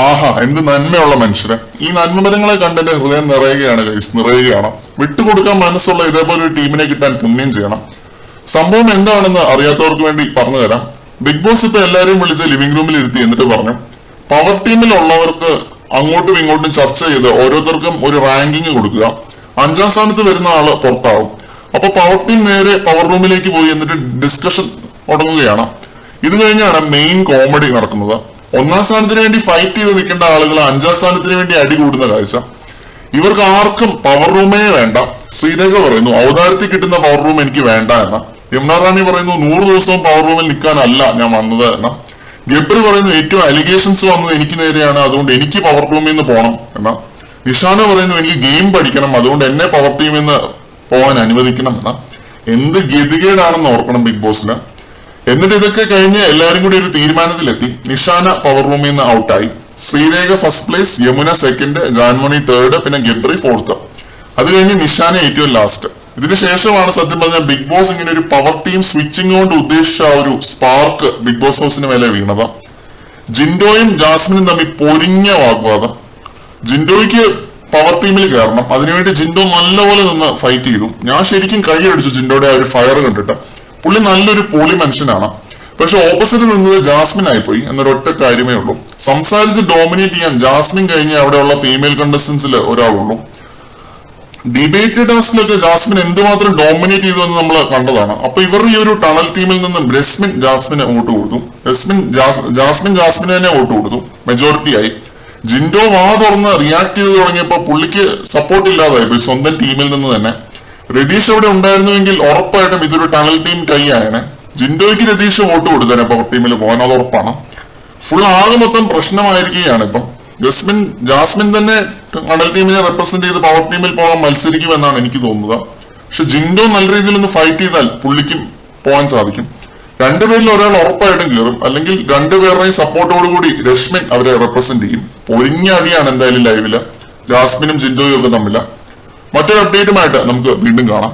ആഹാ, എന്ത് നന്മയുള്ള മനുഷ്യരെ. ഈ നന്മമരങ്ങളെ കണ്ട് എന്റെ ഹൃദയം നിറയുകയാണ് ഗൈസ്, നിറയുകയാണ്. വിട്ടുകൊടുക്കാൻ മനസ്സുള്ള ഇതേപോലെ ഒരു ടീമിനെ കിട്ടാൻ പുണ്യം ചെയ്യണം. സംഭവം എന്താണെന്ന് അറിയാത്തവർക്ക് വേണ്ടി പറഞ്ഞു തരാം. ബിഗ് ബോസ് ഇപ്പൊ എല്ലാവരെയും വിളിച്ച് ലിവിംഗ് റൂമിൽ ഇരുത്തി എന്നിട്ട് പറഞ്ഞു, പവർ ടീമിലുള്ളവർക്ക് അങ്ങോട്ടും ഇങ്ങോട്ടും ചർച്ച ചെയ്ത് ഓരോരുത്തർക്കും ഒരു റാങ്കിങ് കൊടുക്കുക. 5ാം സ്ഥാനത്ത് വരുന്ന ആള് പുറത്താവും. അപ്പൊ പവർ ടീം നേരെ പവർ റൂമിലേക്ക് പോയി എന്നിട്ട് ഡിസ്കഷൻ തുടങ്ങുകയാണ്. ഇത് കഴിഞ്ഞാണ് മെയിൻ കോമഡി നടക്കുന്നത്. 1ാം സ്ഥാനത്തിന് വേണ്ടി ഫൈറ്റ് ചെയ്ത് നിൽക്കേണ്ട ആളുകൾ 5ാം സ്ഥാനത്തിന് വേണ്ടി അടി കൂടുന്ന കാഴ്ച. ഇവർക്ക് ആർക്കും പവർ റൂമേ വേണ്ട. ശ്രീരേഖ പറയുന്നു ഔദാര്യത്തിൽ കിട്ടുന്ന പവർ റൂം എനിക്ക് വേണ്ട എന്ന. യമുന റാണി പറയുന്നു 100 ദിവസവും പവർ റൂമിൽ നിൽക്കാനല്ല ഞാൻ വന്നത് എന്ന. ഗബ്രി പറയുന്നു ഏറ്റവും അലിഗേഷൻസ് വന്നത് എനിക്ക് നേരെയാണ്, അതുകൊണ്ട് എനിക്ക് പവർ റൂമിൽ നിന്ന് പോകണം എന്ന. നിഷാന പറയുന്നു എനിക്ക് ഗെയിം പഠിക്കണം, അതുകൊണ്ട് എന്നെ പവർ ടീമിൽ നിന്ന് പോകാൻ അനുവദിക്കണം എന്ന. എന്ത് ഗതികേടാണെന്ന് ഓർക്കണം ബിഗ് ബോസിന്. എന്നിട്ട് ഇതൊക്കെ കഴിഞ്ഞ് എല്ലാവരും കൂടി ഒരു തീരുമാനത്തിലെത്തി. നിഷാന പവർ റൂമിൽ നിന്ന് ഔട്ടായി. Sreerekha first place, Yamuna second, Janmoni third, പിന്നെ ഗബ്രി ഫോർത്ത്. അത് കഴിഞ്ഞ് നിഷാന ഏറ്റവും ലാസ്റ്റ്. ഇതിനുശേഷമാണ് സത്യം പറഞ്ഞാൽ ബിഗ് ബോസ് ഇങ്ങനെ ഒരു പവർ ടീം സ്വിച്ചിങ് കൊണ്ട് ഉദ്ദേശിച്ച ആ ഒരു സ്പാർക്ക് ബിഗ് ബോസ് ഹൗസിന് മേലെ വീണത്. ജിൻഡോയും ജാസ്മിനും തമ്മിൽ പൊരിഞ്ഞ വാഗ്വാദം. ജിൻഡോയ്ക്ക് പവർ ടീമിൽ കയറണം, അതിനുവേണ്ടി ജിൻഡോ നല്ലപോലെ നിന്ന് ഫൈറ്റ് ചെയ്തു. ഞാൻ ശരിക്കും കൈയടിച്ചു ജിൻഡോയുടെ ആ ഒരു ഫയർ കണ്ടിട്ട്. പുള്ളി നല്ലൊരു പോളി മനുഷ്യനാണ്. പക്ഷെ ഓപ്പോസിറ്റ് നിന്നത് ജാസ്മിൻ ആയിപ്പോയി എന്നൊരൊറ്റ കാര്യമേ ഉള്ളൂ. സംസാരിച്ച് ഡോമിനേറ്റ് ചെയ്യാൻ ജാസ്മിൻ കഴിഞ്ഞ് അവിടെയുള്ള ഫീമെയിൽ കണ്ടസ്റ്റൻസിൽ ഒരാളുള്ളൂ. ഡിബേറ്റ് ടാസ്കിലൊക്കെ ജാസ്മിൻ എന്തുമാത്രം ഡോമിനേറ്റ് ചെയ്തു എന്ന് നമ്മൾ കണ്ടതാണ്. അപ്പൊ ഇവരുടെ ഈ ഒരു ടണൽ ടീമിൽ നിന്നും രസ്മിൻ ജാസ്മിന് വോട്ട് കൊടുത്തു. ജാസ്മിൻ ജാസ്മിന് തന്നെ വോട്ട് കൊടുത്തു, മെജോറിറ്റി ആയി. ജിൻഡോ വാ തുറന്ന് റിയാക്ട് ചെയ്ത് തുടങ്ങിയപ്പോൾ പുള്ളിക്ക് സപ്പോർട്ട് ഇല്ലാതായി സ്വന്തം ടീമിൽ നിന്ന് തന്നെ. രതീഷ് അവിടെ ഉണ്ടായിരുന്നുവെങ്കിൽ ഉറപ്പായിട്ടും ഇതൊരു ടണൽ ടീം ടൈ ആയനെ. ജിൻഡോയ്ക്ക് രതീഷ് വോട്ട് കൊടുത്തേനെ പവർ ടീമിൽ പോകാൻ, അത് ഉറപ്പാണ്. ഫുൾ ആകെ മൊത്തം പ്രശ്നമായിരിക്കുകയാണ് ഇപ്പം. ജാസ്മിൻ തന്നെ ടണൽ ടീമിനെ റെപ്രസെന്റ് ചെയ്ത് പവർ ടീമിൽ പോകാൻ മത്സരിക്കുമെന്നാണ് എനിക്ക് തോന്നുന്നത്. പക്ഷെ ജിൻഡോ നല്ല രീതിയിൽ ഒന്ന് ഫൈറ്റ് ചെയ്താൽ പുള്ളിക്കും പോകാൻ സാധിക്കും. രണ്ടുപേരിൽ ഒരാൾ ഉറപ്പായിട്ടും കയറും, അല്ലെങ്കിൽ രണ്ടുപേരുടെയും സപ്പോർട്ടോടുകൂടി രശ്മിൻ അവരെ റെപ്രസെന്റ് ചെയ്യും. പൊരിഞ്ഞ അടിയാണ് എന്തായാലും ലൈവില് ജാസ്മിനും ജിൻഡോയും ഒക്കെ തമ്മില്. മറ്റൊരു അപ്ഡേറ്റുമായിട്ട് നമുക്ക് വീണ്ടും കാണാം.